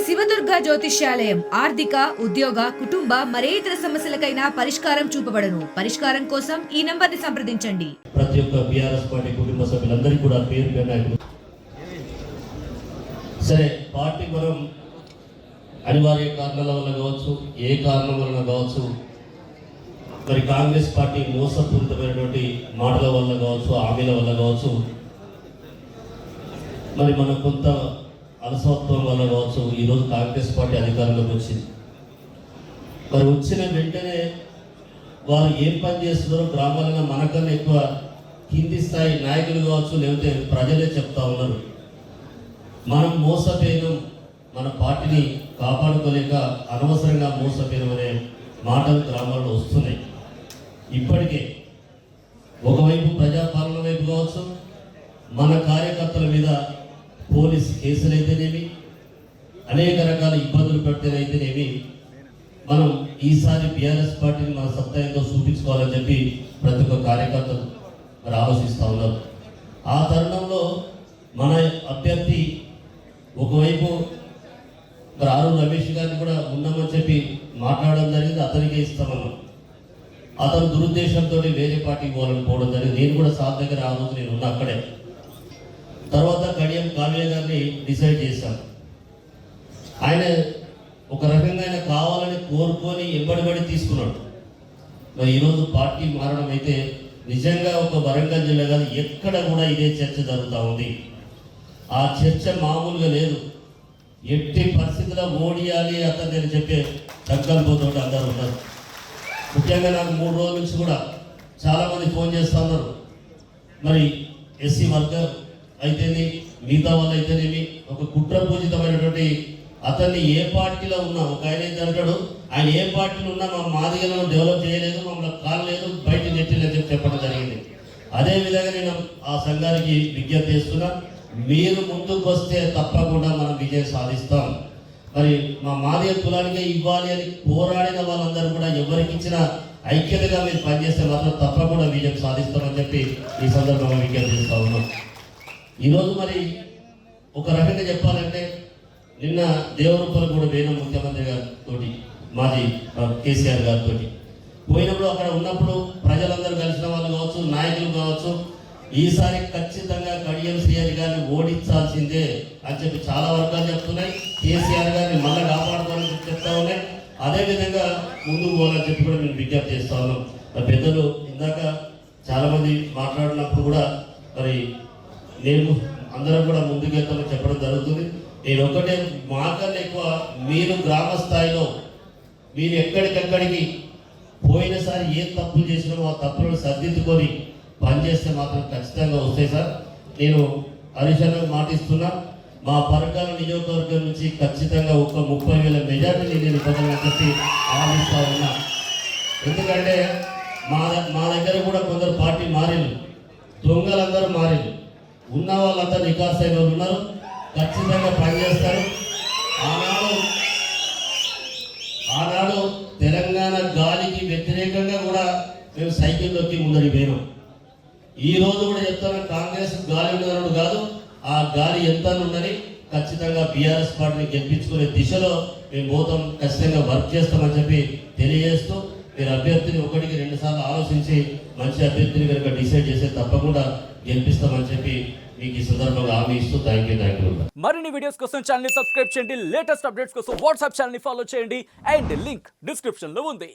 శివదుర్గ జ్యోతిష్యాలయం ఆర్థిక ఉద్యోగ కుటుంబ మరే ఇతర సమస్యలకైనా పరిష్కారం చూపబడను. పరిష్కారం కోసం ఈ నంబర్ ని సంప్రదించండి. ప్రతి ఒక్క బీఆర్ఎస్ పార్టీ కుటుంబ సభ్యులందరికీ కూడా పేరు పేరు సరే పార్టీ మనం అనివార్య కారణాల వల్ల కావచ్చు, ఏ కారణం వలన కావచ్చు, మరి కాంగ్రెస్ పార్టీ మోసపూరితమైనటువంటి మాటల వల్ల కావచ్చు, హామీల వల్ల కావచ్చు, మరి మన కొంత అలసత్వం వల్ల కావచ్చు ఈరోజు కాంగ్రెస్ పార్టీ అధికారంలోకి వచ్చింది. మరి వచ్చిన వెంటనే వారు ఏం పని చేస్తున్నారో గ్రామాలలో మనకన్నా ఎక్కువ కింది స్థాయి నాయకులు కావచ్చు, లేకపోతే ప్రజలే చెప్తా ఉన్నారు. మనం మోసపోయినాం, మన పార్టీని కాపాడుకోలేక అనవసరంగా మోసపోయినాం అనే మాటలు గ్రామాల్లో వస్తున్నాయి. ఇప్పటికే ఒకవైపు ప్రజాపాలన వైపు కావచ్చు, మన కార్యకర్తల మీద పోలీస్ కేసులు అయితేనేమి, అనేక రకాల ఇబ్బందులు పెడితేనైతేనేమి, మనం ఈసారి బీఆర్ఎస్ పార్టీని మన సత్తాయంతో చూపించుకోవాలని చెప్పి ప్రతి ఒక్క కార్యకర్తలు మరి ఆలోచిస్తూ ఉన్నారు. ఆ తరుణంలో మన అభ్యర్థి ఒకవైపు మరి ఆరు రమేష్ గారిని కూడా ఉన్నామని చెప్పి మాట్లాడడం జరిగింది, అతనికే ఇస్తామన్నాం. అతను దురుద్దేశంతో వేరే పార్టీకి పోవడం జరిగింది. నేను కూడా సార్ దగ్గర ఆ రోజు నేను ఉన్నా అక్కడే. తర్వాత కడియం కావ్య గారిని డిసైడ్ చేశాం. ఆయన ఒక రకంగా ఆయన కావాలని కోరుకొని ఎంబడిబడి తీసుకున్నాడు. మరి ఈరోజు పార్టీ మారడం అయితే నిజంగా ఒక వరంగల్ జిల్లా కాదు, ఎక్కడ కూడా ఇదే చర్చ జరుగుతూ ఉంది. ఆ చర్చ మామూలుగా లేదు. ఎట్టి పరిస్థితుల్లో ఓడియాలి అతన్ని అని చెప్పే సంకల్పంతో అందరూ ఉన్నారు. ముఖ్యంగా నాకు 3 రోజుల నుంచి కూడా చాలామంది ఫోన్ చేస్తూ ఉన్నారు. మరి ఎస్సీ వర్గర్ అయితేనే, మిగతా వాళ్ళు అయితేనేమి, ఒక కుట్రపూజితమైనటువంటి అతన్ని ఏ పార్టీలో ఉన్నా, ఒక ఆయన అయితే అంటాడు, ఆయన ఏ పార్టీలో ఉన్నా మా మాదిగలను డెవలప్ చేయలేదు, మమ్మల్ని కాలేదు, బయట నెట్టిలని చెప్పి చెప్పడం జరిగింది. అదేవిధంగా నేను ఆ సంఘానికి విజ్ఞప్తి చేస్తున్నా, మీరు ముందుకు వస్తే తప్పకుండా మనం విజయం సాధిస్తాం. మరి మా మాదిగ కులానికే ఇవ్వాలి అని పోరాడిన వాళ్ళందరూ కూడా ఎవరికి ఇచ్చిన ఐక్యతగా మీరు పనిచేస్తే మాత్రం తప్పకుండా విజయం సాధిస్తామని చెప్పి ఈ సందర్భంగా విజ్ఞప్తి చేస్తూ ఉన్నాం. ఈరోజు మరి ఒక రకంగా చెప్పాలంటే నిన్న దేవరూపలు కూడా పోయిన ముఖ్యమంత్రి గారితో, మాజీ కేసీఆర్ గారితో పోయినప్పుడు అక్కడ ఉన్నప్పుడు ప్రజలందరూ కలిసిన వాళ్ళు కావచ్చు, నాయకులు కావచ్చు, ఈసారి ఖచ్చితంగా కడియం శ్రీహరి గారిని ఓడించాల్సిందే అని చెప్పి చాలా వర్గాలు చెప్తున్నాయి. కేసీఆర్ గారిని మళ్ళీ కాపాడుకోవాలని చెప్తా ఉన్నాయి. అదేవిధంగా ముందుకు పోవాలని చెప్పి కూడా మేము విజ్ఞప్తి చేస్తా ఉన్నాం. పెద్దలు ఇందాక చాలామంది మాట్లాడినప్పుడు కూడా మరి నేను అందరం కూడా ముందుకెళ్తామని చెప్పడం జరుగుతుంది. నేను ఒకటే, మాకన్నా ఎక్కువ మీరు గ్రామ స్థాయిలో మీరు ఎక్కడికెక్కడికి పోయినసారి ఏ తప్పులు చేసినామో ఆ తప్పులను సర్దిద్దుకొని పనిచేస్తే మాత్రం ఖచ్చితంగా వస్తాయి సార్. నేను హరీశ్వరకు మాటిస్తున్నా, మా పరకాల నియోజకవర్గం నుంచి ఖచ్చితంగా ఒక 30,000 మెజార్టీని నేను పొందాలని చెప్పి ఆశిస్తా ఉన్నా. ఎందుకంటే మా దగ్గర కూడా కొందరు పార్టీ మారింది, దొంగలందరూ మారింది, ఉన్న వాళ్ళంతా నికాసైన వాళ్ళు ఉన్నారు, ఖచ్చితంగా పనిచేస్తారు. ఆనాడు తెలంగాణ గాలికి వ్యతిరేకంగా కూడా మేము సైకిల్ దొక్కి ముందరికి పోయినాం. ఈ రోజు కూడా చెప్తాను, కాంగ్రెస్ గాలి ఉన్నదన్నాడు కాదు, ఆ గాలి ఎంత ఉన్నదని ఖచ్చితంగా బీఆర్ఎస్ పార్టీని గెలిపించుకునే దిశలో మేము పోతాం, ఖచ్చితంగా వర్క్ చేస్తామని చెప్పి తెలియజేస్తూ, మీరు అభ్యర్థిని 1కి 2 సార్లు ఆలోచించి మంచి అభ్యర్థిని కనుక డిసైడ్ చేస్తే తప్పకుండా గెలిపిస్తామని చెప్పి మీకు ఈ సందర్భంగా హామీ ఇస్తూ థ్యాంక్ యూ. మరిన్ని వీడియోస్ కోసం ఛానల్ ని సబ్స్క్రైబ్ చేయండి, లేటెస్ట్ అప్డేట్స్ కోసం వాట్సాప్ ఛానల్ ని ఫాలో చేయండి, అండ్ లింక్ డిస్క్రిప్షన్ లో ఉంది.